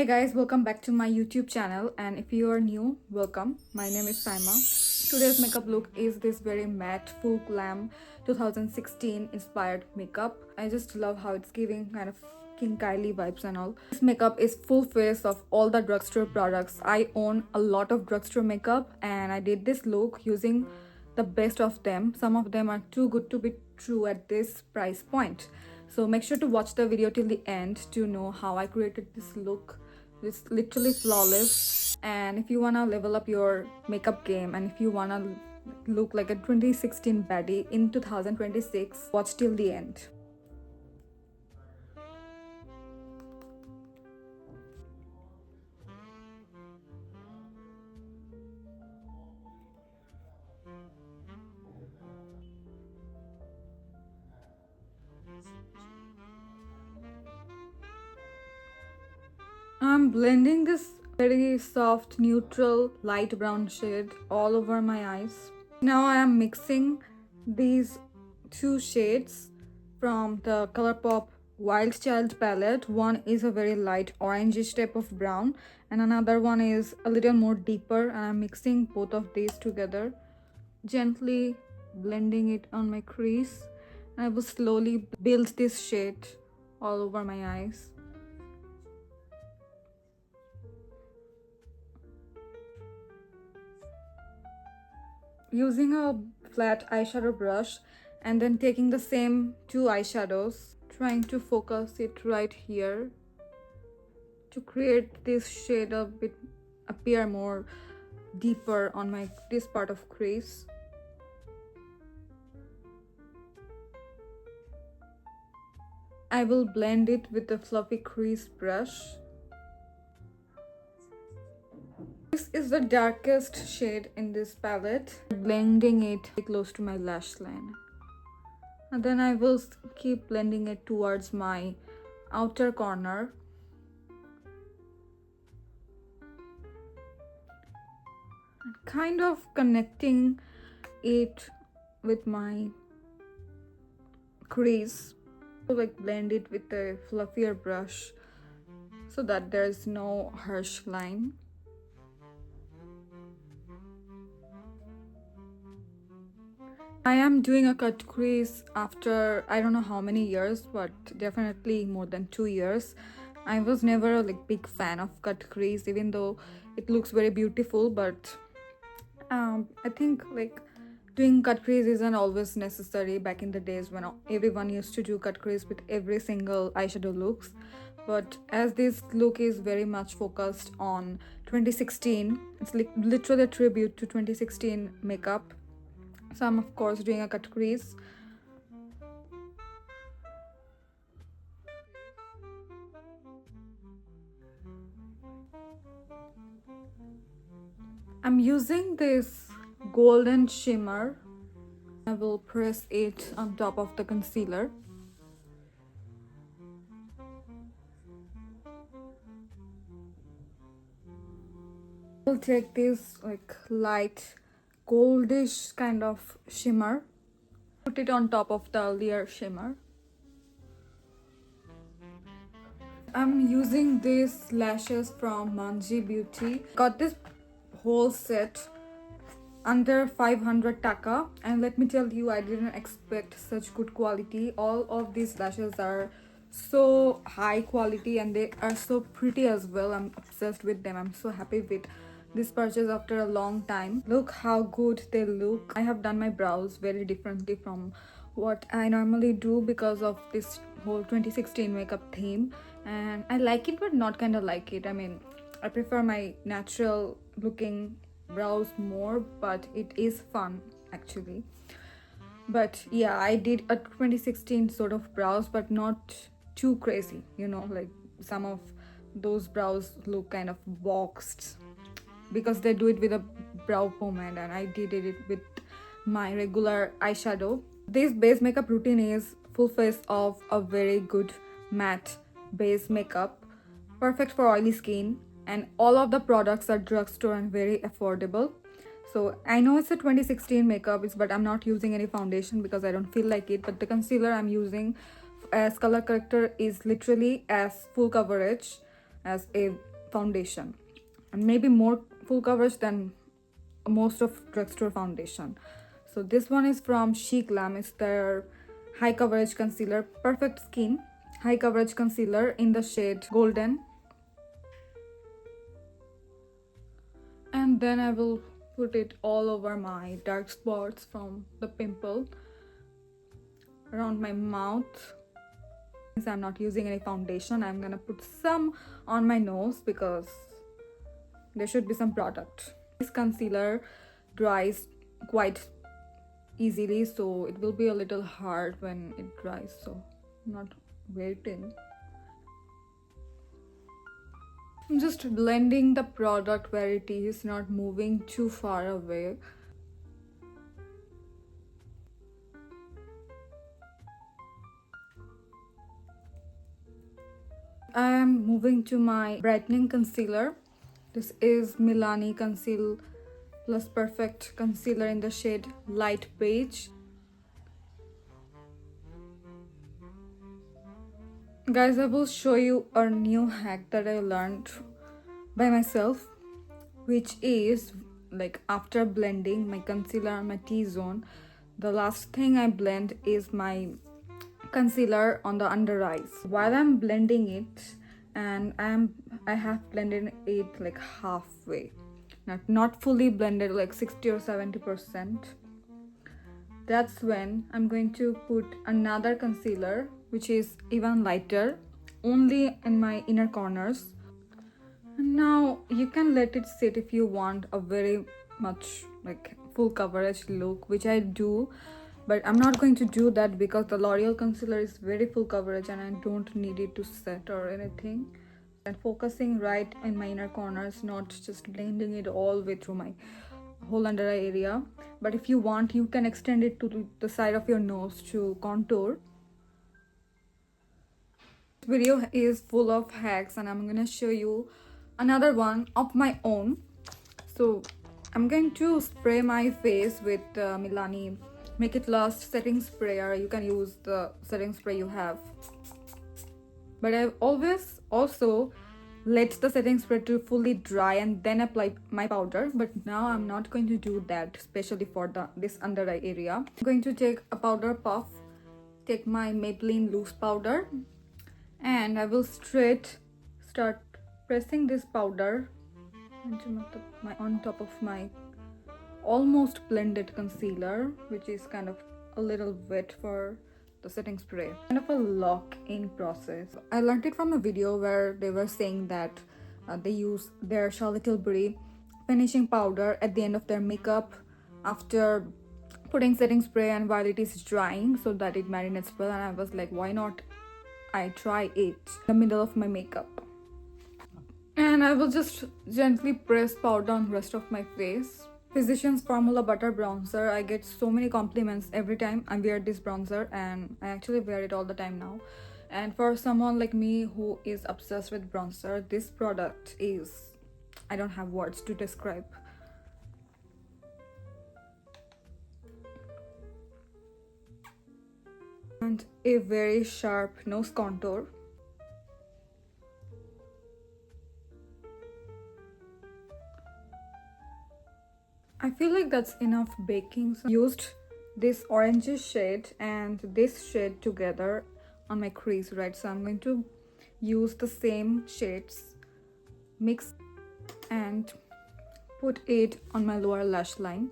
Hey guys, welcome back to my YouTube channel, and if you are new, welcome. My name is Saima. Today's makeup look is this very matte full glam 2016 inspired makeup. I just love how it's giving kind of King Kylie vibes and all. This makeup is full face of all the drugstore products. I own a lot of drugstore makeup and I did this look using the best of them. Some of them are too good to be true at this price point. So make sure to watch the video till the end to know how I created this look. It's literally flawless. And if you wanna level up your makeup game and if you wanna look like a 2016 baddie in 2026, watch till the end. I'm blending this very soft neutral light brown shade all over my eyes. Now I am mixing these two shades from the Colourpop Wild Child palette. One is a very light orangish type of brown and another one is a little more deeper, and I'm mixing both of these together, gently blending it on my crease. I will slowly build this shade all over my eyes. Using a flat eyeshadow brush and then taking the same two eyeshadows, trying to focus it right here to create this shade a bit appear more deeper on my this part of crease. I will blend it with a fluffy crease brush. This is the darkest shade in this palette, blending it close to my lash line. And then I will keep blending it towards my outer corner. And kind of connecting it with my crease. So like blend it with a fluffier brush so that there's no harsh line. I am doing a cut crease after I don't know how many years, but definitely more than 2 years. I was never a big fan of cut crease, even though it looks very beautiful, but I think doing cut crease isn't always necessary back in the days when everyone used to do cut crease with every single eyeshadow looks. But as this look is very much focused on 2016, it's literally a tribute to 2016 makeup. So I'm of course doing a cut crease. I'm using this golden shimmer. I will press it on top of the concealer. I'll take this light goldish kind of shimmer, put it on top of the earlier shimmer. I'm using these lashes from Manji Beauty. Got this whole set under 500 taka, and let me tell you, I didn't expect such good quality. All of these lashes are so high quality and they are so pretty as well. I'm obsessed with them. I'm so happy with this purchase after a long time. Look how good they look. I have done my brows very differently from what I normally do because of this whole 2016 makeup theme, and I like it but not kind of like it. I mean, I prefer my natural looking brows more, but it is fun actually. But yeah, I did a 2016 sort of brows, but not too crazy, some of those brows look kind of boxed because they do it with a brow pomade, and I did it with my regular eyeshadow. This base makeup routine is full face of a very good matte base makeup, perfect for oily skin, and all of the products are drugstore and very affordable. So I know it's a 2016 makeup, but I'm not using any foundation because I don't feel like it. But the concealer I'm using as color corrector is literally as full coverage as a foundation, and maybe more full coverage than most of drugstore foundation. So this one is from Sheglam. It's their high coverage concealer, perfect skin high coverage concealer in the shade golden. And then I will put it all over my dark spots from the pimple around my mouth. Since I'm not using any foundation, I'm gonna put some on my nose because there should be some product. This concealer dries quite easily, so it will be a little hard when it dries, so I'm not waiting. I'm just blending the product where it is, not moving too far away. I am moving to my brightening concealer. This is Milani Conceal Plus Perfect Concealer in the shade Light Beige. Guys, I will show you a new hack that I learned by myself, which is like after blending my concealer on my T-zone, the last thing I blend is my concealer on the under eyes. While I'm blending it, and I have blended it like halfway, not fully blended, like 60 or 70%. That's when I'm going to put another concealer which is even lighter, only in my inner corners. And now you can let it sit if you want a very much like full coverage look, which I do, but I'm not going to do that because the L'Oreal concealer is very full coverage and I don't need it to set or anything. And focusing right in my inner corners, not just blending it all the way through my whole under eye area. But if you want, you can extend it to the side of your nose to contour. This video is full of hacks and I'm gonna show you another one of my own. So I'm going to spray my face with Milani Make It Last setting spray, or you can use the setting spray you have. But I've always also let the setting spray to fully dry and then apply my powder, but now I'm not going to do that, especially for this under eye area. I'm going to take a powder puff, take my Maybelline loose powder, and I will start pressing this powder on top of my almost blended concealer, which is kind of a little wet for the setting spray. Kind of a lock-in process. I learned it from a video where they were saying that they use their Charlotte Tilbury finishing powder at the end of their makeup after putting setting spray and while it is drying, so that it marinates well. And I was like, why not I try it in the middle of my makeup? And I will just gently press powder on the rest of my face. Physicians Formula Butter Bronzer. I get so many compliments every time I wear this bronzer, and I actually wear it all the time now. And for someone like me who is obsessed with bronzer, this product is, I don't have words to describe. And a very sharp nose contour. I feel like that's enough baking. So I used this orange shade and this shade together on my crease, right? So I'm going to use the same shades, mix and put it on my lower lash line.